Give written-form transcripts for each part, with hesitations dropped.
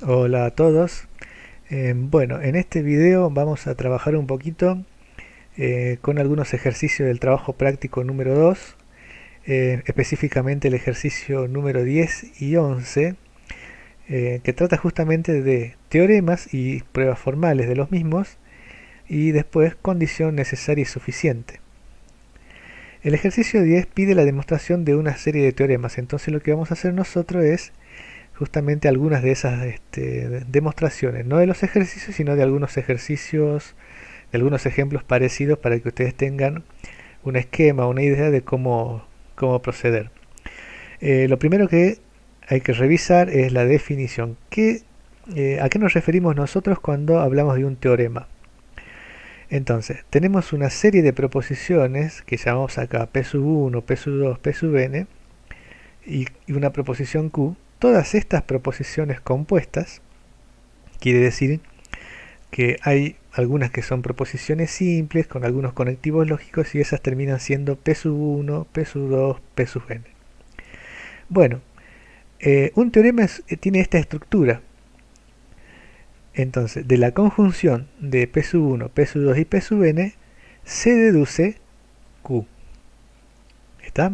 Hola a todos. Bueno, en este video vamos a trabajar un poquito con algunos ejercicios del trabajo práctico número 2, específicamente el ejercicio número 10 y 11, que trata justamente de teoremas y pruebas formales de los mismos y después condición necesaria y suficiente. El ejercicio 10 pide la demostración de una serie de teoremas, entonces lo que vamos a hacer nosotros es justamente algunas de esas demostraciones, no de los ejercicios, sino de algunos ejercicios, de algunos ejemplos parecidos para que ustedes tengan un esquema, una idea de cómo proceder. Lo primero que hay que revisar es la definición. ¿A qué nos referimos nosotros cuando hablamos de un teorema? Entonces, tenemos una serie de proposiciones que llamamos acá P sub 1, P sub 2, P sub n y una proposición Q. Todas estas proposiciones compuestas quiere decir que hay algunas que son proposiciones simples con algunos conectivos lógicos y esas terminan siendo P sub 1, P sub 2, P sub n. Bueno, un teorema tiene esta estructura. Entonces, de la conjunción de P sub 1, P sub 2 y P sub n se deduce Q. ¿Está?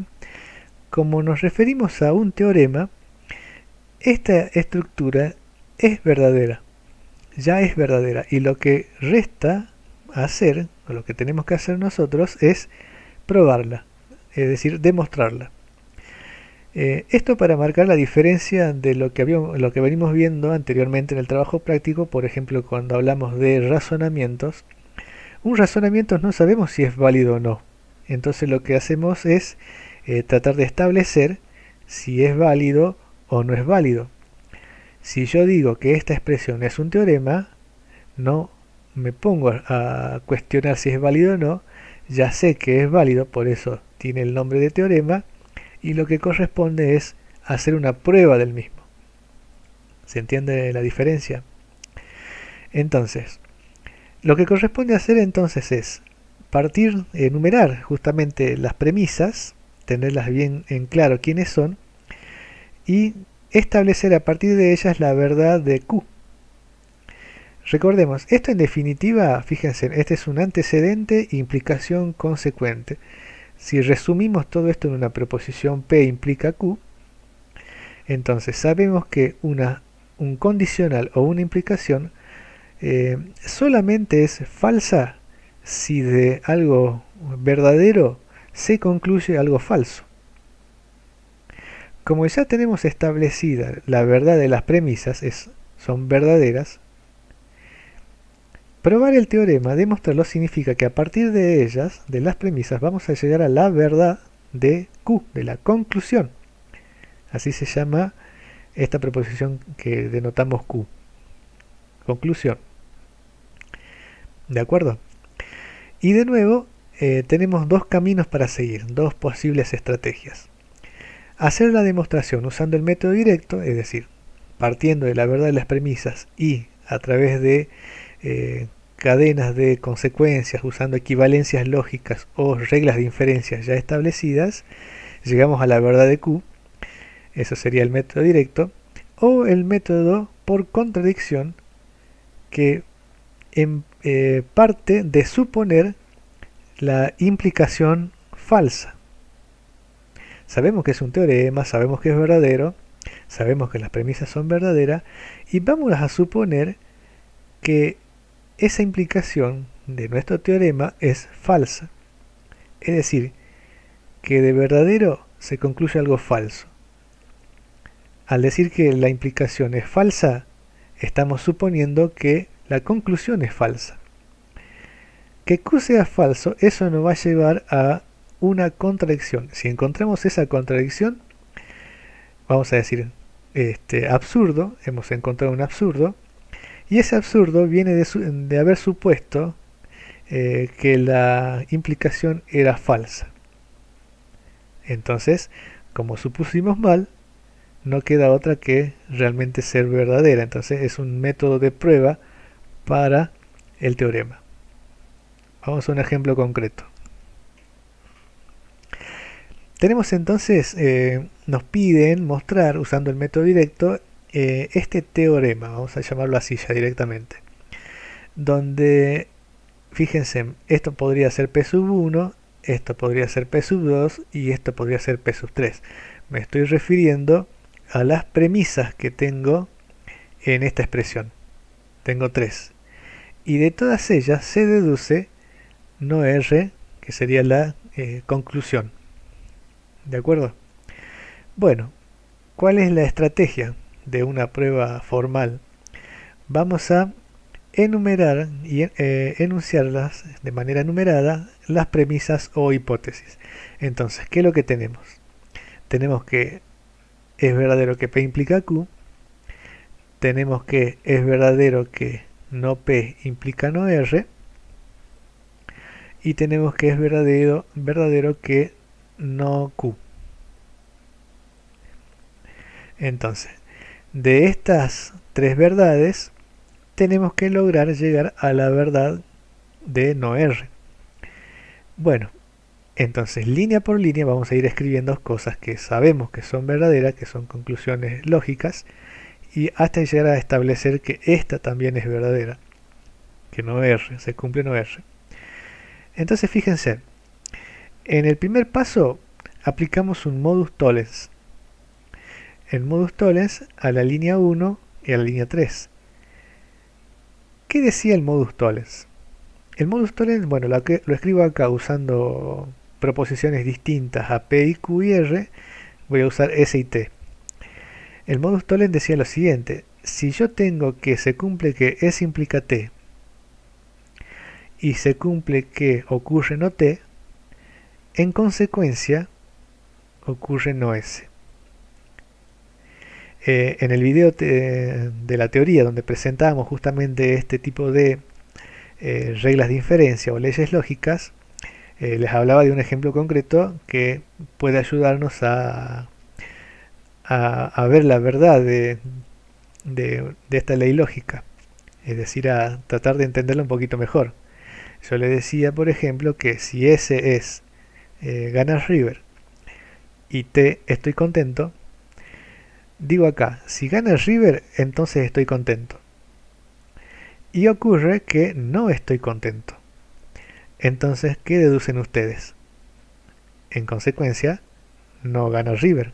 Como nos referimos a un teorema, esta estructura es verdadera. Ya es verdadera y lo que resta hacer, o lo que tenemos que hacer nosotros es probarla, es decir, demostrarla. Esto para marcar la diferencia de lo que venimos viendo anteriormente en el trabajo práctico, por ejemplo, cuando hablamos de razonamientos. Un razonamiento no sabemos si es válido o no. Entonces lo que hacemos es tratar de establecer si es válido o no es válido. Si yo digo que esta expresión es un teorema, no me pongo a cuestionar si es válido o no, ya sé que es válido, por eso tiene el nombre de teorema, y lo que corresponde es hacer una prueba del mismo. ¿Se entiende la diferencia? Entonces, lo que corresponde hacer entonces es enumerar justamente las premisas, tenerlas bien en claro quiénes son, y establecer a partir de ellas la verdad de Q. Recordemos, esto en definitiva, fíjense, este es un antecedente, implicación, consecuente. Si resumimos todo esto en una proposición P implica Q, entonces sabemos que un condicional o una implicación solamente es falsa si de algo verdadero se concluye algo falso. Como ya tenemos establecida la verdad de las premisas, son verdaderas, probar el teorema, demostrarlo, significa que a partir de ellas, de las premisas, vamos a llegar a la verdad de Q, de la conclusión. Así se llama esta proposición que denotamos Q. Conclusión. ¿De acuerdo? Y de nuevo, tenemos dos caminos para seguir, dos posibles estrategias. Hacer la demostración usando el método directo, es decir, partiendo de la verdad de las premisas y a través de cadenas de consecuencias usando equivalencias lógicas o reglas de inferencia ya establecidas, llegamos a la verdad de Q. Eso sería el método directo, o el método por contradicción, que parte de suponer la implicación falsa. Sabemos que es un teorema, sabemos que es verdadero, sabemos que las premisas son verdaderas y vamos a suponer que esa implicación de nuestro teorema es falsa. Es decir, que de verdadero se concluye algo falso. Al decir que la implicación es falsa, estamos suponiendo que la conclusión es falsa. Que Q sea falso, eso nos va a llevar a una contradicción. Si encontramos esa contradicción, vamos a decir absurdo, hemos encontrado un absurdo, y ese absurdo viene de haber supuesto que la implicación era falsa. Entonces, como supusimos mal, no queda otra que realmente ser verdadera. Entonces es un método de prueba para el teorema. Vamos a un ejemplo concreto. Tenemos entonces, nos piden mostrar usando el método directo este teorema, vamos a llamarlo así ya directamente, donde, fíjense, esto podría ser P sub 1, esto podría ser P sub 2 y esto podría ser P sub 3. Me estoy refiriendo a las premisas que tengo en esta expresión. Tengo 3. Y de todas ellas se deduce no R, que sería la conclusión. ¿De acuerdo? Bueno, ¿cuál es la estrategia de una prueba formal? Vamos a enumerar y enunciarlas de manera enumerada las premisas o hipótesis. Entonces, ¿qué es lo que tenemos? Tenemos que es verdadero que P implica Q, tenemos que es verdadero que no P implica no R, y tenemos que es verdadero que no Q. Entonces, de estas tres verdades, tenemos que lograr llegar a la verdad de no R. Bueno, entonces línea por línea vamos a ir escribiendo cosas que sabemos que son verdaderas, que son conclusiones lógicas, y hasta llegar a establecer que esta también es verdadera, que no R, se cumple no R. Entonces fíjense, en el primer paso aplicamos un modus tollens. El modus tollens a la línea 1 y a la línea 3. ¿Qué decía el modus tollens? El modus tollens, bueno, lo escribo acá usando proposiciones distintas a P y Q y R, voy a usar S y T. El modus tollens decía lo siguiente: si yo tengo que se cumple que S implica T y se cumple que ocurre no T, en consecuencia ocurre no S. En el video de la teoría, donde presentábamos justamente este tipo de reglas de inferencia o leyes lógicas, les hablaba de un ejemplo concreto que puede ayudarnos a ver la verdad de esta ley lógica, es decir, a tratar de entenderla un poquito mejor. Yo le decía, por ejemplo, que si S es ganas River y T estoy contento, digo acá, si gana River, entonces estoy contento. Y ocurre que no estoy contento. Entonces, ¿qué deducen ustedes? En consecuencia, no gana River.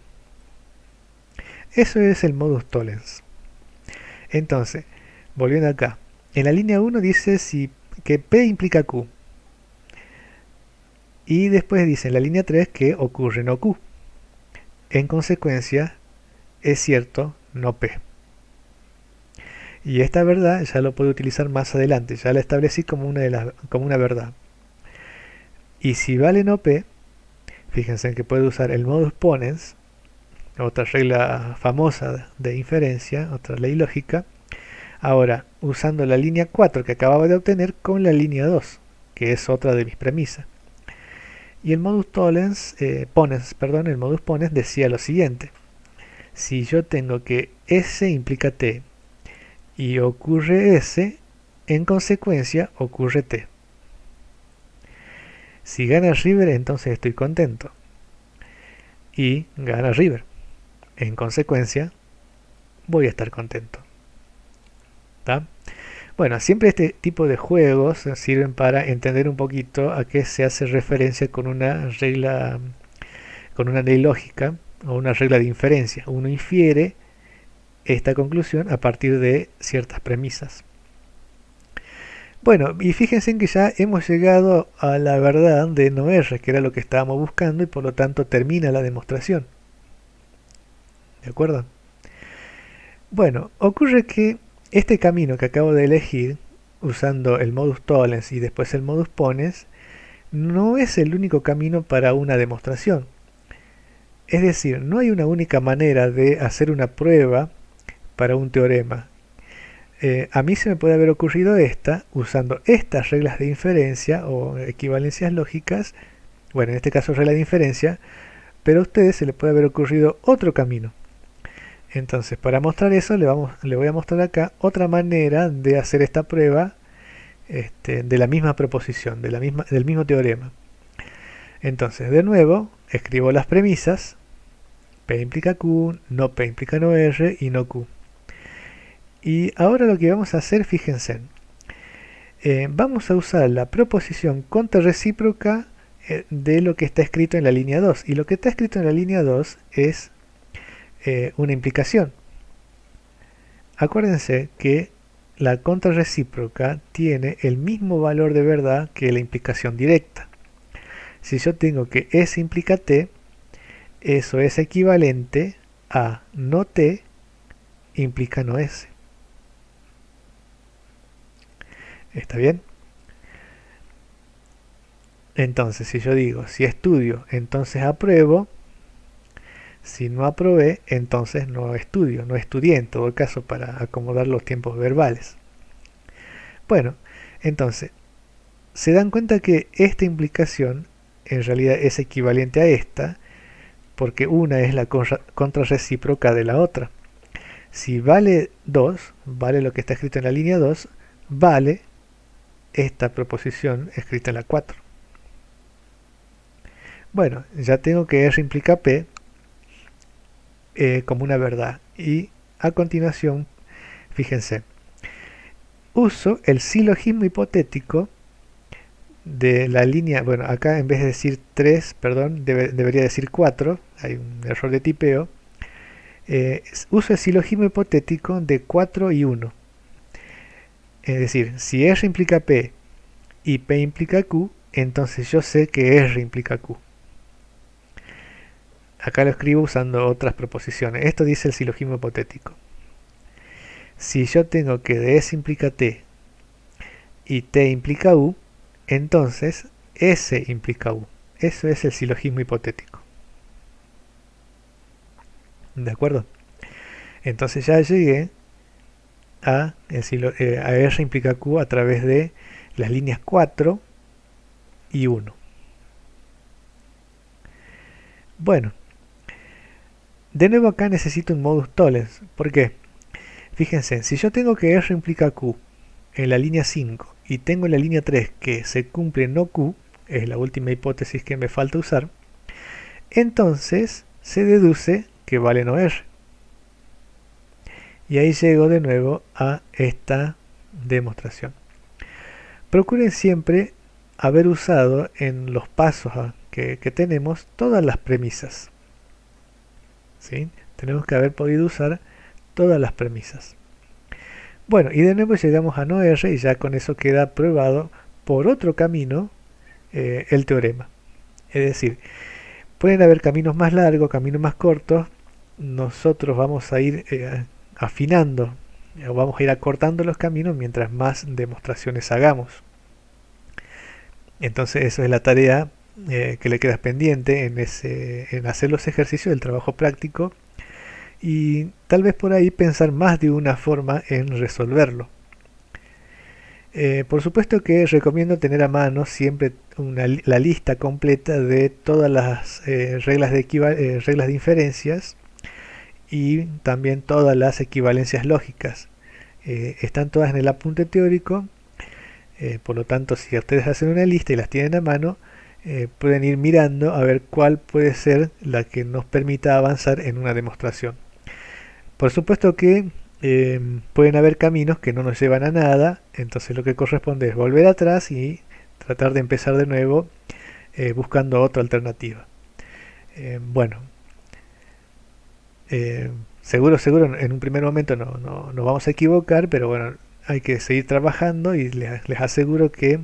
Eso es el modus tollens. Entonces, volviendo acá, en la línea 1 dice que P implica Q. Y después dice en la línea 3 que ocurre no Q. En consecuencia, es cierto no P. Y esta verdad ya lo puedo utilizar más adelante, ya la establecí como una verdad. Y si vale no P, fíjense que puedo usar el modus ponens, otra regla famosa de inferencia, otra ley lógica, ahora usando la línea 4 que acababa de obtener con la línea 2, que es otra de mis premisas. Y el modus ponens decía lo siguiente: si yo tengo que S implica T y ocurre S, en consecuencia ocurre T. Si gana River, entonces estoy contento. Y gana River. En consecuencia, voy a estar contento. ¿Tá? Bueno, siempre este tipo de juegos sirven para entender un poquito a qué se hace referencia con una regla, con una ley lógica o una regla de inferencia. Uno infiere esta conclusión a partir de ciertas premisas. Bueno, y fíjense en que ya hemos llegado a la verdad de no R, que era lo que estábamos buscando, y por lo tanto termina la demostración. ¿De acuerdo? Bueno, ocurre que este camino que acabo de elegir, usando el modus tollens y después el modus ponens, no es el único camino para una demostración. Es decir, no hay una única manera de hacer una prueba para un teorema. A mí se me puede haber ocurrido esta, usando estas reglas de inferencia o equivalencias lógicas, bueno, en este caso regla de inferencia, pero a ustedes se les puede haber ocurrido otro camino. Entonces, para mostrar eso, le voy a mostrar acá otra manera de hacer esta prueba de la misma proposición, del mismo teorema. Entonces, de nuevo, escribo las premisas: P implica Q, no P implica no R y no Q. Y ahora lo que vamos a hacer, fíjense, vamos a usar la proposición contrarrecíproca de lo que está escrito en la línea 2. Y lo que está escrito en la línea 2 es una implicación. Acuérdense que la contrarrecíproca tiene el mismo valor de verdad que la implicación directa. Si yo tengo que S implica T, eso es equivalente a no T implica no S. ¿Está bien? Entonces, si yo digo, si estudio, entonces apruebo. Si no aprobé, entonces no estudio, no estudié en todo caso para acomodar los tiempos verbales. Bueno, entonces, se dan cuenta que esta implicación en realidad es equivalente a esta, porque una es la contrarrecíproca de la otra. Si vale 2, vale lo que está escrito en la línea 2, vale esta proposición escrita en la 4. Bueno, ya tengo que R implica P como una verdad. Y a continuación, fíjense, uso el silogismo hipotético de la línea, bueno, acá en vez de decir 3, perdón, debería decir 4, hay un error de tipeo. Uso el silogismo hipotético de 4 y 1. Es decir, si R implica P y P implica Q, entonces yo sé que R implica Q. Acá lo escribo usando otras proposiciones. Esto dice el silogismo hipotético. Si yo tengo que de S implica T y T implica U, entonces S implica U. Eso es el silogismo hipotético. ¿De acuerdo? Entonces ya llegué a R implica Q a través de las líneas 4 y 1. Bueno, de nuevo acá necesito un modus tollens. ¿Por qué? Fíjense, si yo tengo que R implica Q en la línea 5 y tengo en la línea 3 que se cumple no Q, es la última hipótesis que me falta usar, entonces se deduce que vale no R. Y ahí llego de nuevo a esta demostración. Procuren siempre haber usado en los pasos que tenemos todas las premisas. ¿Sí? Tenemos que haber podido usar todas las premisas. Bueno, y de nuevo llegamos a no R y ya con eso queda probado por otro camino el teorema. Es decir, pueden haber caminos más largos, caminos más cortos. Nosotros vamos a ir afinando, vamos a ir acortando los caminos mientras más demostraciones hagamos. Entonces eso es la tarea que le queda pendiente en hacer los ejercicios del trabajo práctico y tal vez por ahí pensar más de una forma en resolverlo. Por supuesto que recomiendo tener a mano siempre la lista completa de todas las reglas de inferencias y también todas las equivalencias lógicas. Están todas en el apunte teórico, por lo tanto si ustedes hacen una lista y las tienen a mano, pueden ir mirando a ver cuál puede ser la que nos permita avanzar en una demostración. Por supuesto que pueden haber caminos que no nos llevan a nada, entonces lo que corresponde es volver atrás y tratar de empezar de nuevo buscando otra alternativa. Bueno, seguro en un primer momento no vamos a equivocar, pero bueno, hay que seguir trabajando y les aseguro que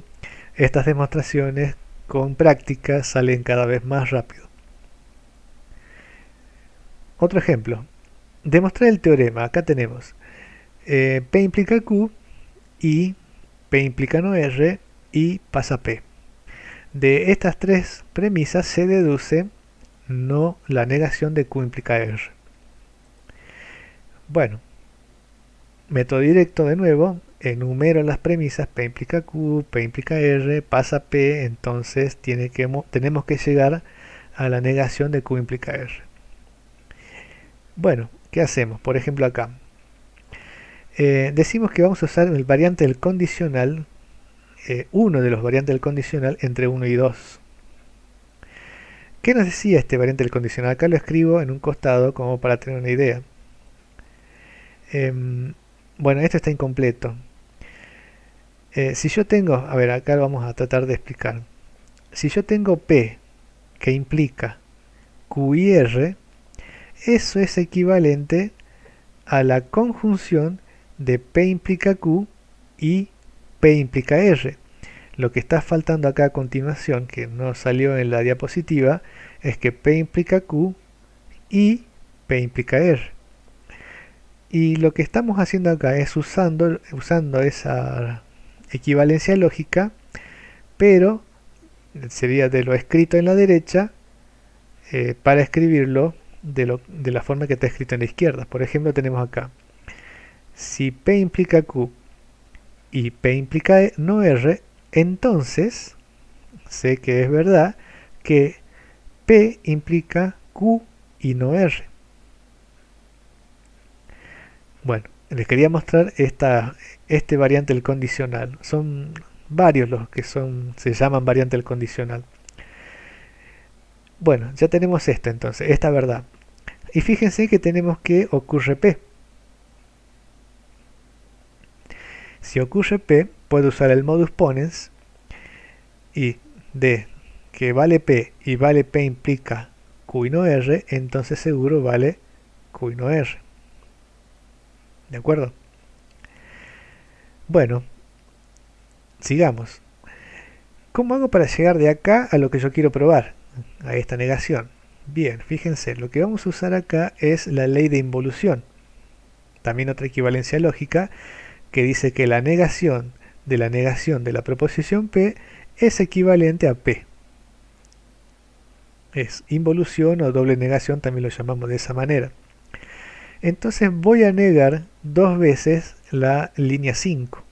estas demostraciones con práctica salen cada vez más rápido. Otro ejemplo. Demostrar el teorema. Acá tenemos P implica Q y P implica no R y pasa P. De estas tres premisas se deduce no la negación de Q implica R. Bueno, método directo de nuevo, enumero las premisas, P implica Q, P implica R, pasa P, entonces tenemos que llegar a la negación de Q implica R. Bueno, ¿qué hacemos? Por ejemplo acá. Decimos que vamos a usar el variante del condicional, uno de los variantes del condicional entre 1 y 2. ¿Qué nos decía este variante del condicional? Acá lo escribo en un costado como para tener una idea. Bueno, esto está incompleto. Si yo tengo, a ver, acá vamos a tratar de explicar. Si yo tengo P que implica Q y R, eso es equivalente a la conjunción de P implica Q y P implica R. Lo que está faltando acá a continuación, que no salió en la diapositiva, es que P implica Q y P implica R. Y lo que estamos haciendo acá es usando esa equivalencia lógica, pero sería de lo escrito en la derecha para escribirlo de la forma que está escrito en la izquierda. Por ejemplo, tenemos acá, si P implica Q y P implica no R, entonces sé que es verdad que P implica Q y no R. Bueno, les quería mostrar este variante del condicional. Son varios los que se llaman variante del condicional. Bueno, ya tenemos esta entonces, esta verdad. Y fíjense que tenemos que ocurre P. Si ocurre P, puedo usar el modus ponens y de que vale P y vale P implica Q y no R, entonces seguro vale Q y no R. ¿De acuerdo? Bueno, sigamos. ¿Cómo hago para llegar de acá a lo que yo quiero probar? A esta negación. Bien, fíjense, lo que vamos a usar acá es la ley de involución. También otra equivalencia lógica que dice que la negación de la proposición P es equivalente a P. Es involución o doble negación, también lo llamamos de esa manera. Entonces voy a negar dos veces la línea 5.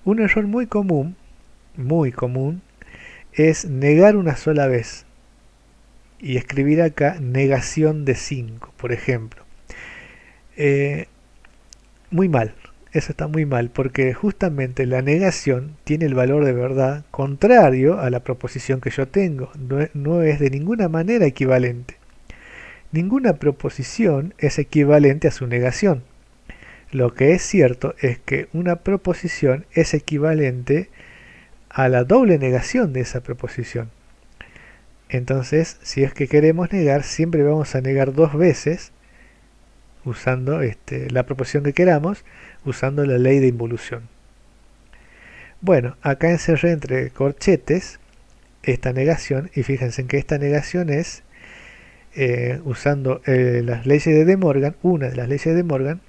Un error muy común, es negar una sola vez y escribir acá negación de 5, por ejemplo. Muy mal, eso está muy mal, porque justamente la negación tiene el valor de verdad contrario a la proposición que yo tengo, no es de ninguna manera equivalente. Ninguna proposición es equivalente a su negación. Lo que es cierto es que una proposición es equivalente a la doble negación de esa proposición. Entonces, si es que queremos negar, siempre vamos a negar dos veces usando la proposición que queramos, usando la ley de involución. Bueno, acá encerré entre corchetes esta negación y fíjense en que esta negación es usando las leyes de De Morgan, una de las leyes de De Morgan,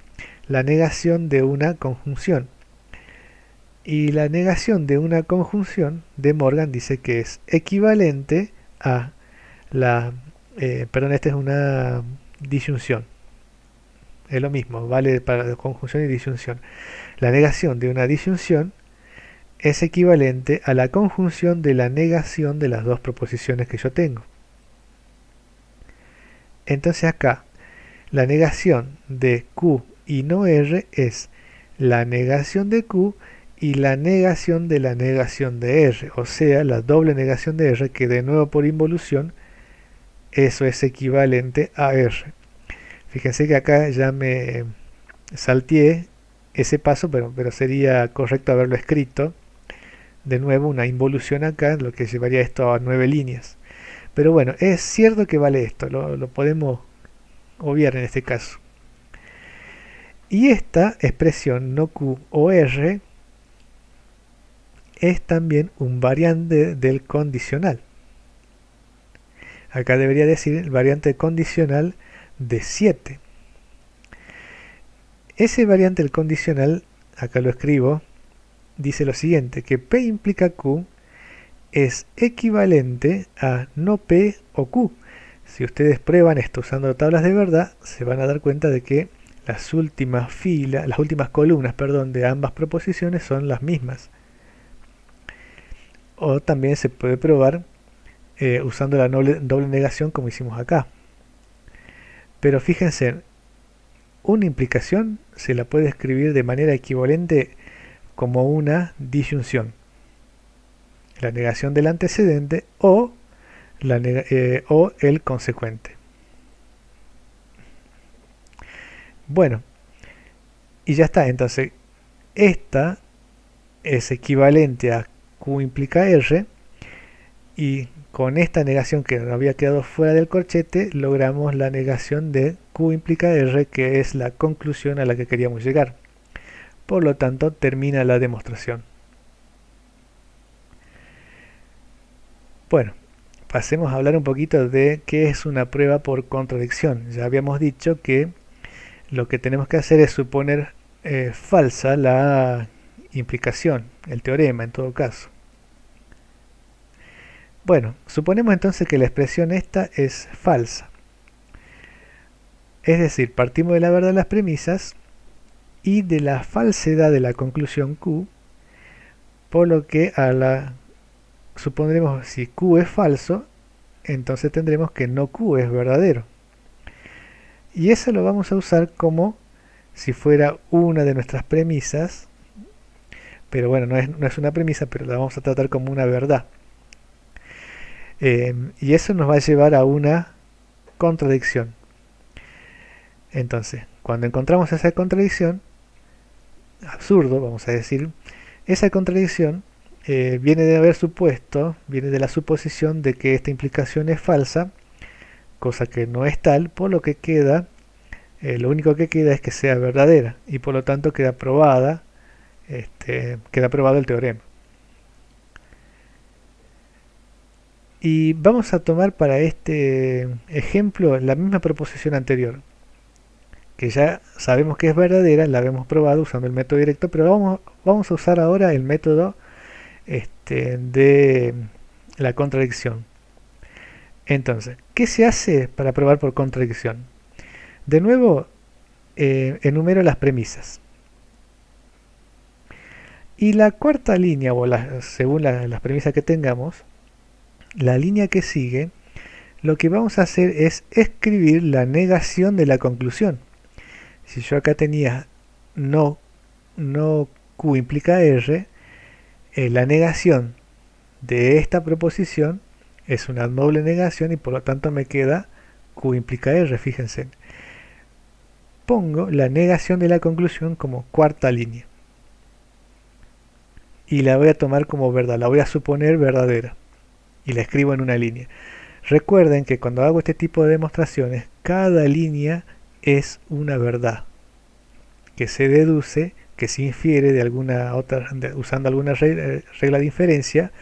la negación de una conjunción. Y la negación de una conjunción de Morgan dice que es equivalente a esta es una disyunción. Es lo mismo, vale para conjunción y disyunción. La negación de una disyunción es equivalente a la conjunción de la negación de las dos proposiciones que yo tengo. Entonces acá, la negación de Q y no R es la negación de Q y la negación de la negación de R, o sea, la doble negación de R, que de nuevo por involución, eso es equivalente a R. Fíjense que acá ya me salteé ese paso, pero sería correcto haberlo escrito. De nuevo, una involución acá, lo que llevaría esto a 9 líneas. Pero bueno, es cierto que vale esto, lo podemos obviar en este caso. Y esta expresión no Q o R es también un variante del condicional. Acá debería decir el variante condicional de 7. Ese variante del condicional, acá lo escribo, dice lo siguiente, que P implica Q es equivalente a no P o Q. Si ustedes prueban esto usando tablas de verdad, se van a dar cuenta de que las últimas columnas, de ambas proposiciones son las mismas. O también se puede probar usando la doble negación como hicimos acá. Pero fíjense, una implicación se la puede escribir de manera equivalente como una disyunción. La negación del antecedente o el consecuente. Bueno, Y ya está. Entonces, esta es equivalente a Q implica R, y con esta negación que había quedado fuera del corchete, logramos la negación de Q implica R, que es la conclusión a la que queríamos llegar. Por lo tanto, termina la demostración. Bueno, pasemos a hablar un poquito de qué es una prueba por contradicción. Ya habíamos dicho que lo que tenemos que hacer es suponer falsa la implicación, el teorema en todo caso. Bueno, suponemos entonces que la expresión esta es falsa. Es decir, partimos de la verdad de las premisas y de la falsedad de la conclusión Q, por lo que supondremos si Q es falso, entonces tendremos que no Q es verdadero. Y eso lo vamos a usar como si fuera una de nuestras premisas, pero bueno, no es una premisa, pero la vamos a tratar como una verdad. Y eso nos va a llevar a una contradicción. Entonces, cuando encontramos esa contradicción, absurdo, vamos a decir, esa contradicción viene de haber supuesto, viene de la suposición de que esta implicación es falsa, cosa que no es tal, por lo que queda, lo único que queda es que sea verdadera, y por lo tanto queda probado el teorema. Y vamos a tomar para este ejemplo la misma proposición anterior, que ya sabemos que es verdadera, la habíamos probado usando el método directo, pero vamos a usar ahora el método de la contradicción. Entonces, ¿qué se hace para probar por contradicción? De nuevo, enumero las premisas. Y la cuarta línea, según las premisas que tengamos, la línea que sigue, lo que vamos a hacer es escribir la negación de la conclusión. Si yo acá tenía no Q implica R, la negación de esta proposición es una doble negación y por lo tanto me queda Q implica R, fíjense. Pongo la negación de la conclusión como cuarta línea. Y la voy a tomar como verdad, la voy a suponer verdadera. Y la escribo en una línea. Recuerden que cuando hago este tipo de demostraciones, cada línea es una verdad que se deduce, que se infiere de alguna otra, usando alguna regla de inferencia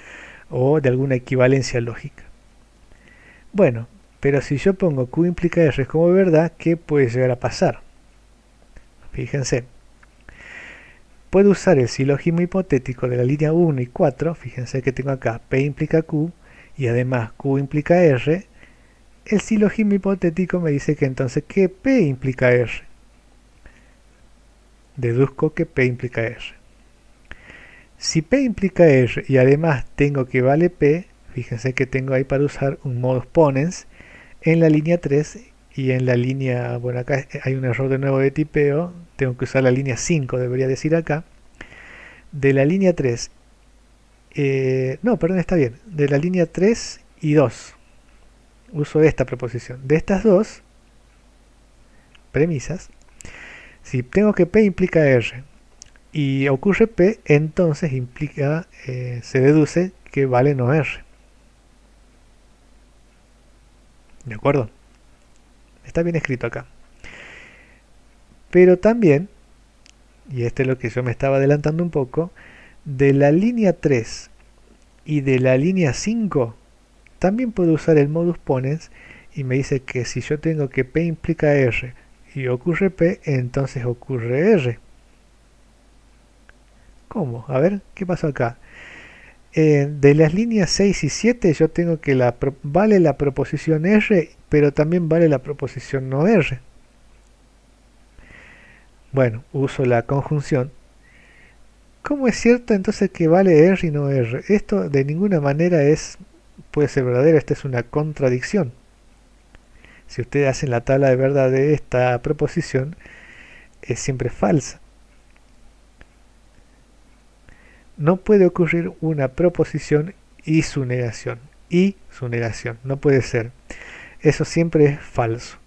o de alguna equivalencia lógica. Bueno, pero si yo pongo Q implica R como verdad, ¿qué puede llegar a pasar? Fíjense. Puedo usar el silogismo hipotético de la línea 1 y 4, fíjense que tengo acá P implica Q y además Q implica R. El silogismo hipotético me dice que entonces que P implica R. Deduzco que P implica R. Si P implica R y además tengo que vale P, fíjense que tengo ahí para usar un modus ponens en la línea 3 y en la línea, bueno, acá hay un error de nuevo de tipeo, tengo que usar la línea 5, debería decir acá. De la línea 3, no, perdón, está bien, de la línea 3 y 2, uso esta proposición. De estas dos premisas, si tengo que P implica R y ocurre P, entonces implica, se deduce que vale no R. ¿De acuerdo? Está bien escrito acá. Pero también, y esto es lo que yo me estaba adelantando un poco, de la línea 3 y de la línea 5 también puedo usar el modus ponens y me dice que si yo tengo que P implica R y ocurre P, entonces ocurre R. ¿Cómo? A ver, ¿qué pasó acá? De las líneas 6 y 7 yo tengo que vale la proposición R, pero también vale la proposición no R. Bueno, uso la conjunción. ¿Cómo es cierto entonces que vale R y no R? Esto de ninguna manera puede ser verdadero, esta es una contradicción. Si ustedes hacen la tabla de verdad de esta proposición, es siempre falsa. No puede ocurrir una proposición y su negación. No puede ser. Eso siempre es falso.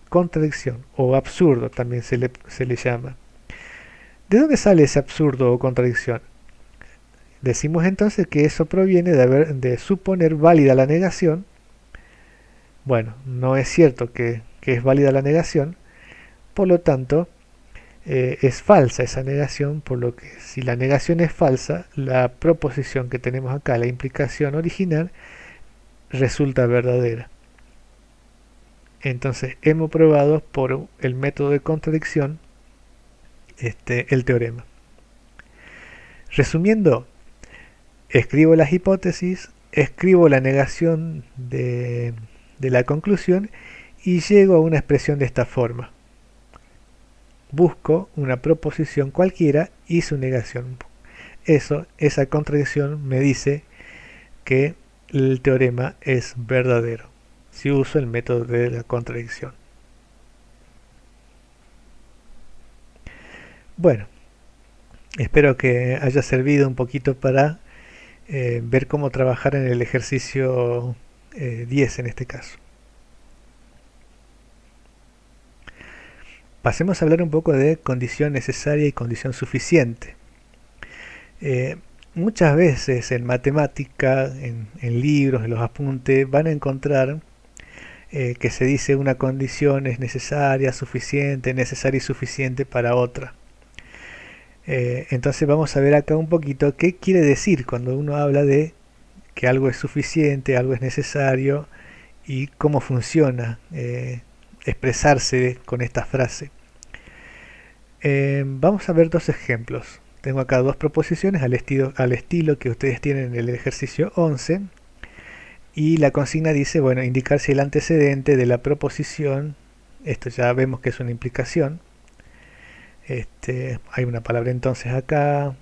Contradicción o absurdo también se le llama. ¿De dónde sale ese absurdo o contradicción? Decimos entonces que eso proviene de suponer válida la negación. Bueno, no es cierto que es válida la negación, por lo tanto, es falsa esa negación, por lo que si la negación es falsa, la proposición que tenemos acá, la implicación original, resulta verdadera. Entonces hemos probado por el método de contradicción el teorema. Resumiendo, escribo las hipótesis, escribo la negación de la conclusión y llego a una expresión de esta forma. Busco una proposición cualquiera y su negación. Esa contradicción me dice que el teorema es verdadero si uso el método de la contradicción. Bueno, espero que haya servido un poquito para ver cómo trabajar en el ejercicio 10 en este caso. Pasemos a hablar un poco de condición necesaria y condición suficiente. Muchas veces en matemática, en libros, en los apuntes, van a encontrar que se dice una condición es necesaria y suficiente para otra. Entonces vamos a ver acá un poquito qué quiere decir cuando uno habla de que algo es suficiente, algo es necesario y cómo funciona expresarse con esta frase. Vamos a ver dos ejemplos. Tengo acá dos proposiciones al estilo que ustedes tienen en el ejercicio 11 y la consigna dice, bueno, indicar si el antecedente de la proposición, esto ya vemos que es una implicación, hay una palabra entonces acá,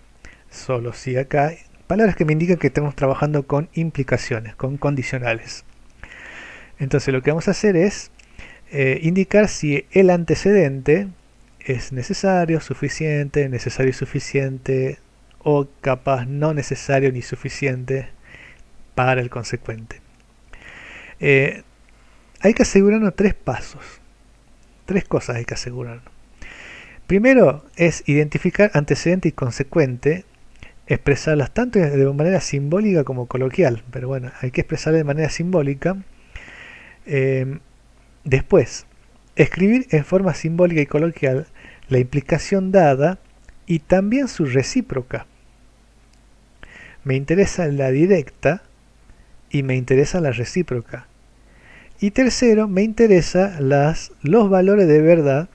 solo si acá, palabras que me indican que estamos trabajando con implicaciones, con condicionales. Entonces lo que vamos a hacer es indicar si el antecedente es necesario y suficiente, o capaz no necesario ni suficiente para el consecuente. Hay que asegurarnos tres pasos, tres cosas hay que asegurarnos. Primero es identificar antecedente y consecuente, expresarlas tanto de manera simbólica como coloquial, pero bueno, hay que expresarlas de manera simbólica. Después, escribir en forma simbólica y coloquial la implicación dada y también su recíproca. Me interesa la directa y me interesa la recíproca. Y tercero, me interesa los valores de verdad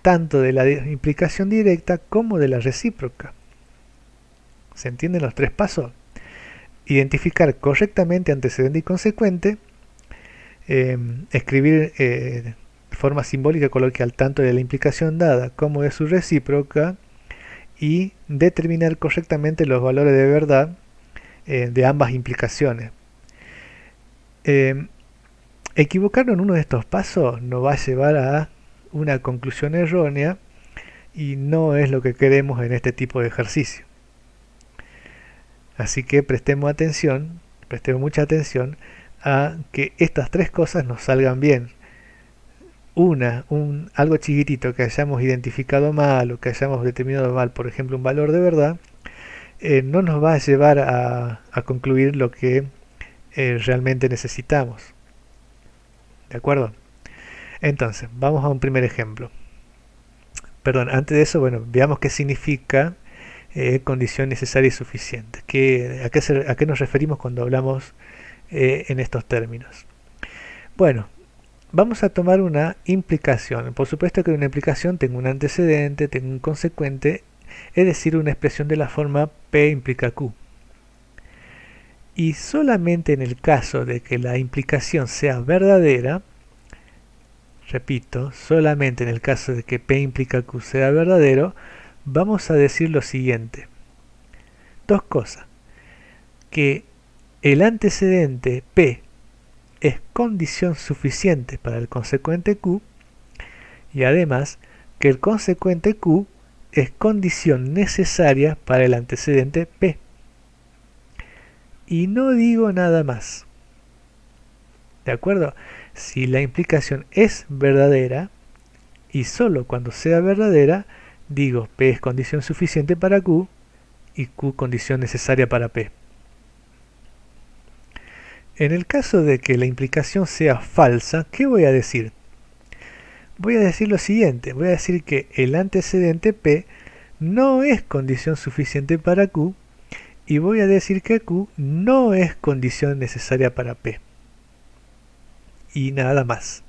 tanto de la implicación directa como de la recíproca. ¿Se entienden los tres pasos? Identificar correctamente antecedente y consecuente, escribir de forma simbólica coloquial tanto de la implicación dada como de su recíproca y determinar correctamente los valores de verdad de ambas implicaciones. Equivocarnos en uno de estos pasos nos va a llevar a una conclusión errónea y no es lo que queremos en este tipo de ejercicio. Así que prestemos mucha atención a que estas tres cosas nos salgan bien. Algo chiquitito que hayamos identificado mal o que hayamos determinado mal, por ejemplo un valor de verdad, no nos va a llevar a concluir lo que realmente necesitamos. ¿De acuerdo? Entonces, vamos a un primer ejemplo. Perdón, antes de eso, bueno, veamos qué significa condición necesaria y suficiente. ¿A qué nos referimos cuando hablamos en estos términos? Bueno, vamos a tomar una implicación. Por supuesto que en una implicación tengo un antecedente, tengo un consecuente, es decir, una expresión de la forma P implica Q. Y solamente en el caso de que la implicación sea verdadera, repito, solamente en el caso de que P implica Q sea verdadero, vamos a decir lo siguiente. Dos cosas. Que el antecedente P es condición suficiente para el consecuente Q y además que el consecuente Q es condición necesaria para el antecedente P. Y no digo nada más. ¿De acuerdo? Si la implicación es verdadera, y solo cuando sea verdadera, digo P es condición suficiente para Q y Q condición necesaria para P. En el caso de que la implicación sea falsa, ¿qué voy a decir? Voy a decir lo siguiente, voy a decir que el antecedente P no es condición suficiente para Q y voy a decir que Q no es condición necesaria para P. Y nada más.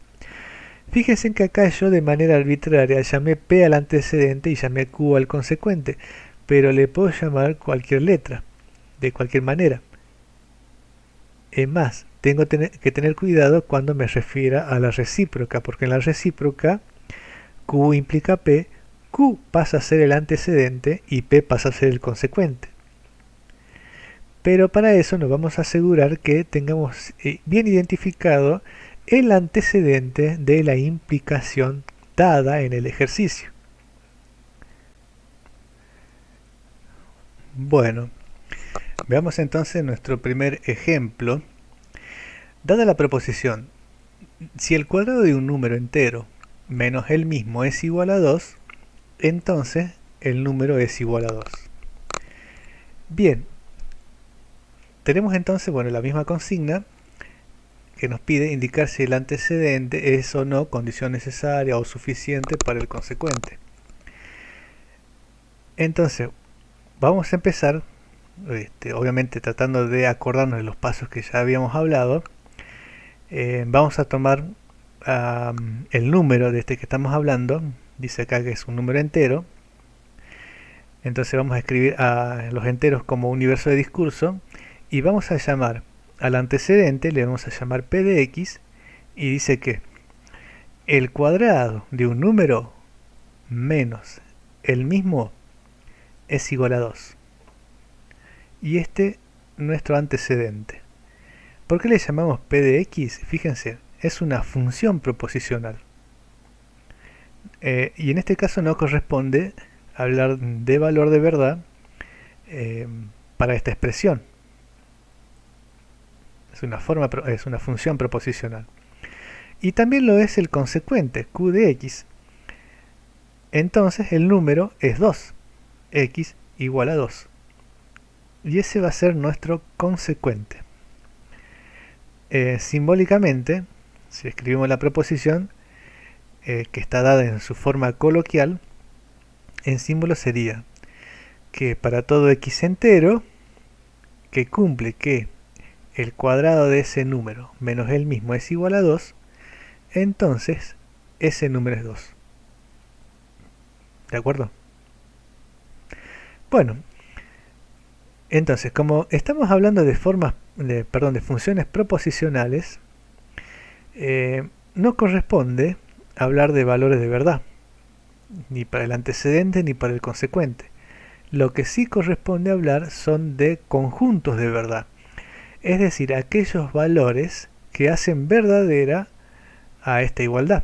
Fíjense que acá yo de manera arbitraria llamé P al antecedente y llamé Q al consecuente, pero le puedo llamar cualquier letra, de cualquier manera. Es más, tengo que tener cuidado cuando me refiera a la recíproca, porque en la recíproca Q implica P, Q pasa a ser el antecedente y P pasa a ser el consecuente. Pero para eso nos vamos a asegurar que tengamos bien identificado el antecedente de la implicación dada en el ejercicio. Bueno, veamos entonces nuestro primer ejemplo. Dada la proposición, si el cuadrado de un número entero menos el mismo es igual a 2, entonces el número es igual a 2. Bien, tenemos entonces la misma consigna que nos pide indicar si el antecedente es o no condición necesaria o suficiente para el consecuente. Entonces, vamos a empezar, obviamente tratando de acordarnos de los pasos que ya habíamos hablado. Vamos a tomar el número de este que estamos hablando, dice acá que es un número entero. Entonces vamos a escribir a los enteros como universo de discurso y vamos a llamar al antecedente, le vamos a llamar P de X, y dice que el cuadrado de un número menos el mismo es igual a 2. Y nuestro antecedente. ¿Por qué le llamamos P de X? Fíjense, es una función proposicional. Y en este caso no corresponde hablar de valor de verdad para esta expresión. Es una función proposicional. Y también lo es el consecuente, Q de X. Entonces el número es 2, X igual a 2. Y ese va a ser nuestro consecuente. Simbólicamente, si escribimos la proposición, que está dada en su forma coloquial, en símbolo sería que para todo X entero, que cumple que el cuadrado de ese número menos el mismo es igual a 2, entonces ese número es 2. ¿De acuerdo? Bueno, entonces como estamos hablando de funciones proposicionales, no corresponde hablar de valores de verdad, ni para el antecedente ni para el consecuente. Lo que sí corresponde hablar son de conjuntos de verdad, es decir, aquellos valores que hacen verdadera a esta igualdad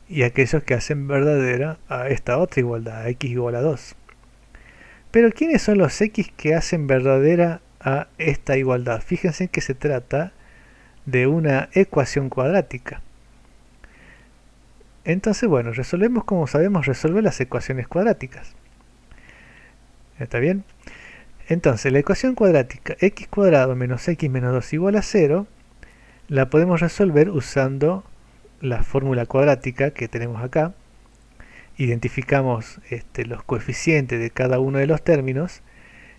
y aquellos que hacen verdadera a esta otra igualdad, a x igual a 2. Pero ¿quiénes son los x que hacen verdadera a esta igualdad? Fíjense que se trata de una ecuación cuadrática. Entonces, resolvemos como sabemos resolver las ecuaciones cuadráticas. ¿Está bien? Entonces, la ecuación cuadrática x cuadrado menos x menos 2 igual a 0 la podemos resolver usando la fórmula cuadrática que tenemos acá. Identificamos los coeficientes de cada uno de los términos.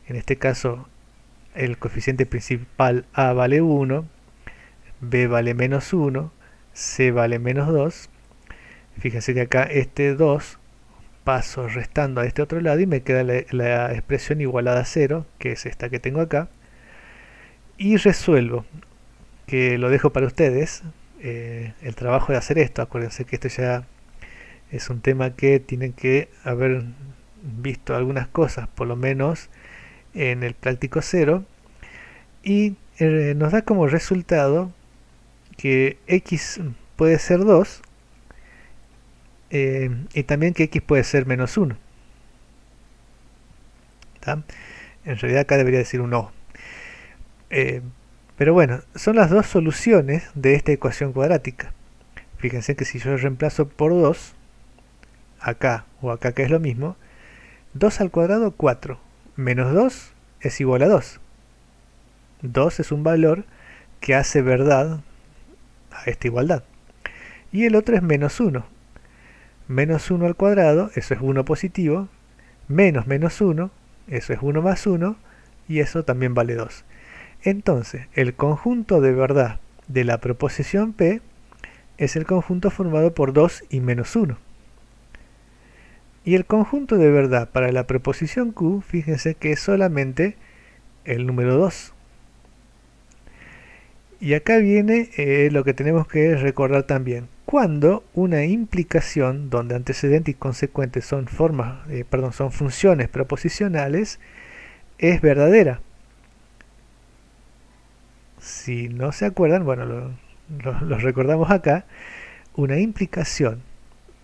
En este caso, el coeficiente principal a vale 1, b vale menos 1, c vale menos 2. Fíjense que acá 2 paso restando a este otro lado y me queda la expresión igualada a 0, que es esta que tengo acá. Y resuelvo, que lo dejo para ustedes, el trabajo de hacer esto. Acuérdense que esto ya es un tema que tienen que haber visto algunas cosas, por lo menos en el práctico 0. Y nos da como resultado que x puede ser 2 y también que x puede ser menos 1. ¿Tá? En realidad acá debería decir un o. Pero bueno, son las dos soluciones de esta ecuación cuadrática. Fíjense que si yo reemplazo por 2 acá o acá, que es lo mismo, 2 al cuadrado 4, menos 2 es igual a 2. 2 es un valor que hace verdad a esta igualdad. Y el otro es menos 1. Menos 1 al cuadrado, eso es 1 positivo, menos menos 1, eso es 1 más 1, y eso también vale 2. Entonces, el conjunto de verdad de la proposición P es el conjunto formado por 2 y menos 1. Y el conjunto de verdad para la proposición Q, fíjense que es solamente el número 2. Y acá viene lo que tenemos que recordar también. Cuando una implicación donde antecedente y consecuente son son funciones proposicionales, es verdadera. Si no se acuerdan, bueno, lo recordamos acá. Una implicación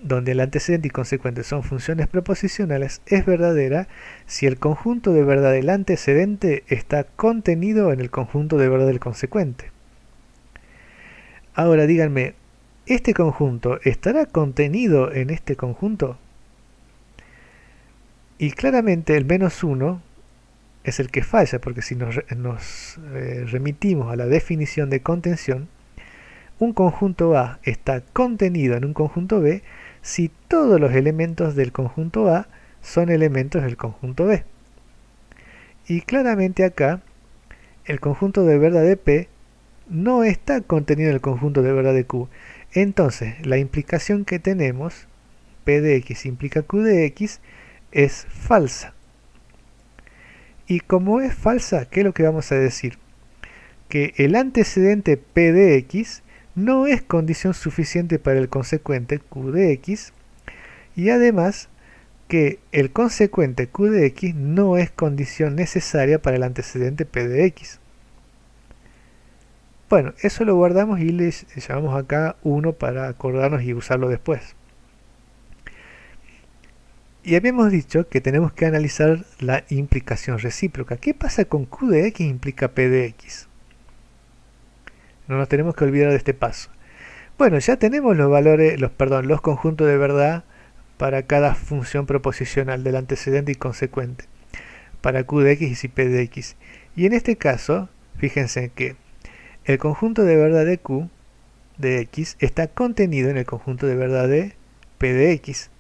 donde el antecedente y consecuente son funciones proposicionales es verdadera si el conjunto de verdad del antecedente está contenido en el conjunto de verdad del consecuente. Ahora díganme, ¿este conjunto estará contenido en este conjunto? Y claramente el menos 1 es el que falla, porque si nos remitimos a la definición de contención, un conjunto A está contenido en un conjunto B si todos los elementos del conjunto A son elementos del conjunto B. Y claramente acá, el conjunto de verdad de P no está contenido en el conjunto de verdad de Q. Entonces, la implicación que tenemos, P de X implica Q de X, es falsa. Y como es falsa, ¿qué es lo que vamos a decir? Que el antecedente P de X no es condición suficiente para el consecuente Q de X, y además que el consecuente Q de X no es condición necesaria para el antecedente P de X. Bueno, eso lo guardamos y le llamamos acá 1 para acordarnos y usarlo después. Y habíamos dicho que tenemos que analizar la implicación recíproca. ¿Qué pasa con Q de X implica P de X? No nos tenemos que olvidar de este paso. Bueno, ya tenemos los conjuntos de verdad para cada función proposicional del antecedente y consecuente, para Q de X y P de X. Y en este caso, fíjense que el conjunto de verdad de Q de X está contenido en el conjunto de verdad de P de X.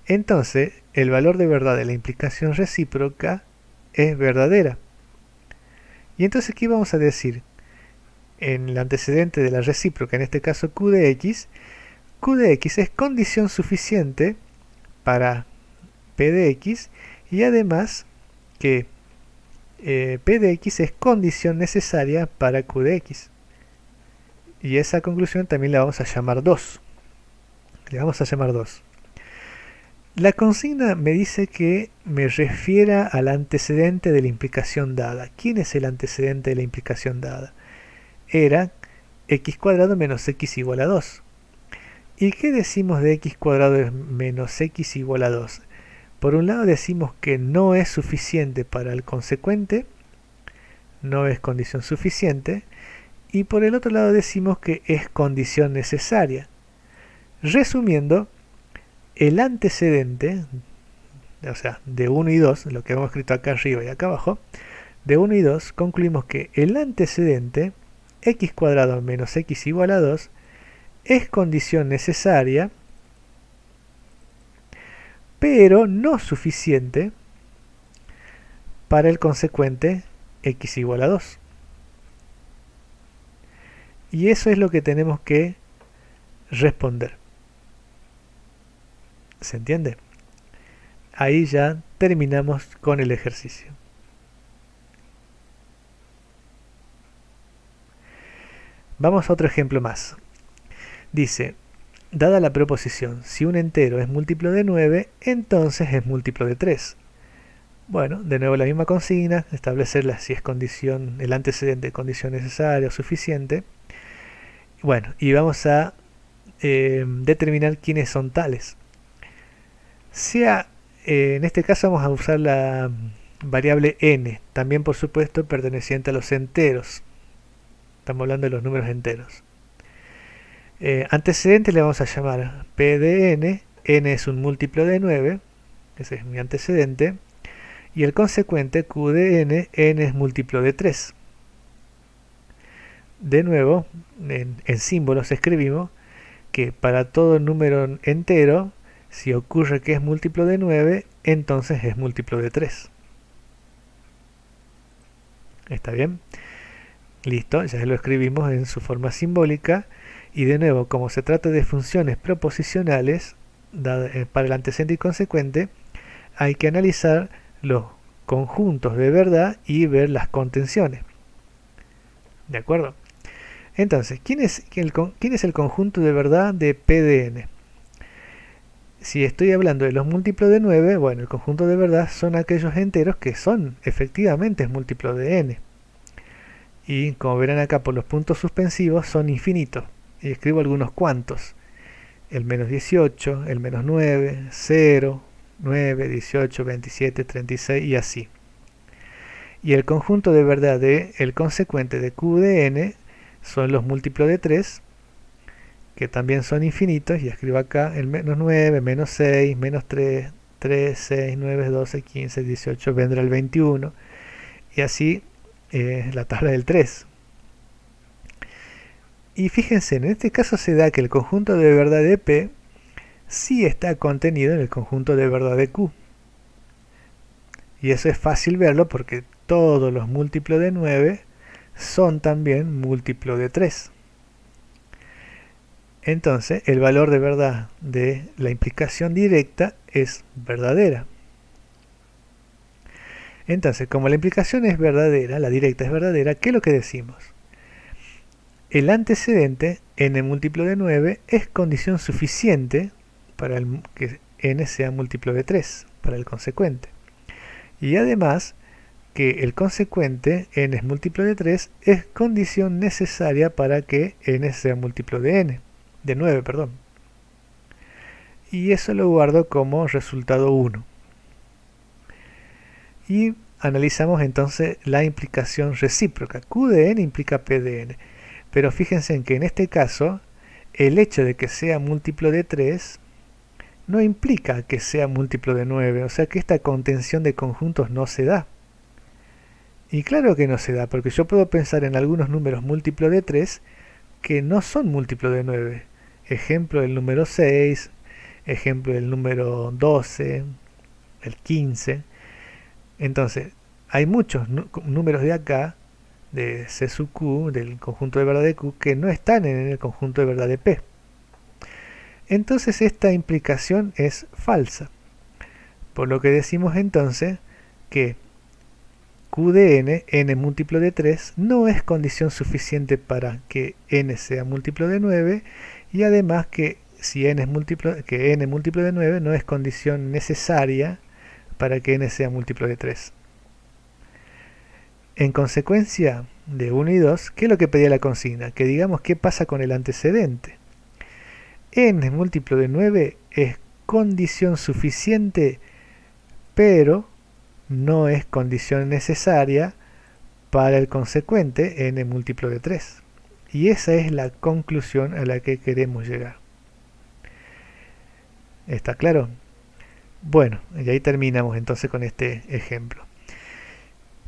Entonces, el valor de verdad de la implicación recíproca es verdadera. Y entonces, ¿qué vamos a decir? En el antecedente de la recíproca, en este caso Q de X es condición suficiente para P de X, y además que P de X es condición necesaria para Q de X. Y esa conclusión también la vamos a llamar 2. Le vamos a llamar 2. La consigna me dice que me refiera al antecedente de la implicación dada. ¿Quién es el antecedente de la implicación dada? Era x cuadrado menos x igual a 2. ¿Y qué decimos de x cuadrado menos x igual a 2? Por un lado decimos que no es suficiente para el consecuente, no es condición suficiente, y por el otro lado decimos que es condición necesaria. Resumiendo, el antecedente, o sea, de 1 y 2, lo que hemos escrito acá arriba y acá abajo, de 1 y 2 concluimos que el antecedente x cuadrado menos x igual a 2 es condición necesaria, pero no suficiente para el consecuente x igual a 2. Y eso es lo que tenemos que responder. ¿Se entiende? Ahí ya terminamos con el ejercicio. Vamos a otro ejemplo más. Dice, dada la proposición, si un entero es múltiplo de 9, entonces es múltiplo de 3. Bueno, de nuevo la misma consigna, establecerla si es condición, el antecedente condición necesaria o suficiente. Bueno, y vamos a determinar quiénes son tales. En este caso vamos a usar la variable n, también por supuesto perteneciente a los enteros. Estamos hablando de los números enteros. Antecedente le vamos a llamar P de n n es un múltiplo de 9, ese es mi antecedente, y el consecuente q de n es múltiplo de 3. De nuevo, en símbolos escribimos que para todo número entero, si ocurre que es múltiplo de 9, entonces es múltiplo de 3. ¿Está bien? Listo, ya lo escribimos en su forma simbólica. Y de nuevo, como se trata de funciones proposicionales, para el antecedente y consecuente, hay que analizar los conjuntos de verdad y ver las contenciones. ¿De acuerdo? Entonces, ¿quién es el conjunto de verdad de P de n? Si estoy hablando de los múltiplos de 9, bueno, el conjunto de verdad son aquellos enteros que son efectivamente múltiplos de n. Y como verán acá por los puntos suspensivos, son infinitos. Y escribo algunos cuantos. El menos 18, el menos 9, 0, 9, 18, 27, 36 y así. Y el conjunto de verdad de el consecuente de q de n son los múltiplos de 3, que también son infinitos, y escribo acá el menos 9, menos 6, menos 3, 3, 6, 9, 12, 15, 18, vendrá el 21, y así la tabla del 3. Y fíjense, en este caso se da que el conjunto de verdad de P sí está contenido en el conjunto de verdad de Q. Y eso es fácil verlo porque todos los múltiplos de 9 son también múltiplos de 3. Entonces, el valor de verdad de la implicación directa es verdadera. Entonces, como la implicación es verdadera, la directa es verdadera, ¿qué es lo que decimos? El antecedente, n múltiplo de 9, es condición suficiente para que n sea múltiplo de 3, para el consecuente. Y además, que el consecuente, n es múltiplo de 3, es condición necesaria para que n sea múltiplo de 9, perdón. Y eso lo guardo como resultado 1. Y analizamos entonces la implicación recíproca. Q de n implica P de n. Pero fíjense en que en este caso, el hecho de que sea múltiplo de 3 no implica que sea múltiplo de 9. O sea que esta contención de conjuntos no se da. Y claro que no se da, porque yo puedo pensar en algunos números múltiplos de 3 que no son múltiplos de 9. Ejemplo el número 6, ejemplo el número 12, el 15. Entonces, hay muchos números de acá, de C sub Q, del conjunto de verdad de Q, que no están en el conjunto de verdad de P. Entonces esta implicación es falsa. Por lo que decimos entonces que Q de n múltiplo de 3, no es condición suficiente para que n sea múltiplo de 9, y además que si n múltiplo de 9 no es condición necesaria para que n sea múltiplo de 3. En consecuencia de 1 y 2, ¿qué es lo que pedía la consigna? Que digamos qué pasa con el antecedente. N múltiplo de 9 es condición suficiente, pero no es condición necesaria para el consecuente n múltiplo de 3. Y esa es la conclusión a la que queremos llegar. ¿Está claro? Bueno, y ahí terminamos entonces con este ejemplo.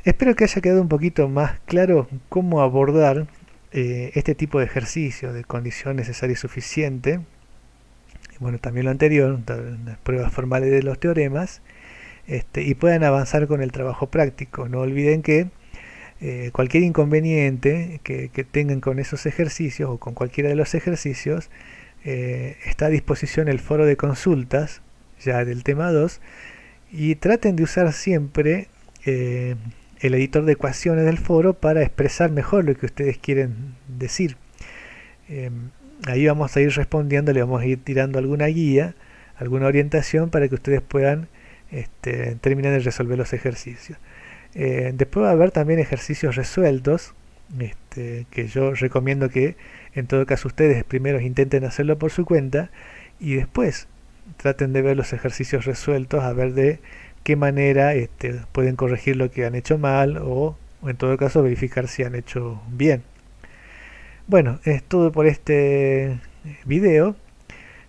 Espero que haya quedado un poquito más claro cómo abordar este tipo de ejercicio de condición necesaria y suficiente. Bueno, también lo anterior, las pruebas formales de los teoremas, y puedan avanzar con el trabajo práctico. No olviden que cualquier inconveniente que tengan con esos ejercicios o con cualquiera de los ejercicios, está a disposición el foro de consultas ya del tema 2, y traten de usar siempre el editor de ecuaciones del foro para expresar mejor lo que ustedes quieren decir. Ahí vamos a ir respondiendo, le vamos a ir tirando alguna guía, alguna orientación para que ustedes puedan terminar de resolver los ejercicios. Después va a haber también ejercicios resueltos, que yo recomiendo que en todo caso ustedes primero intenten hacerlo por su cuenta y después traten de ver los ejercicios resueltos, a ver de qué manera pueden corregir lo que han hecho mal o en todo caso verificar si han hecho bien. Bueno, es todo por este video.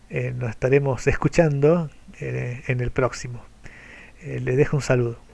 nos estaremos escuchando en el próximo. Les dejo un saludo.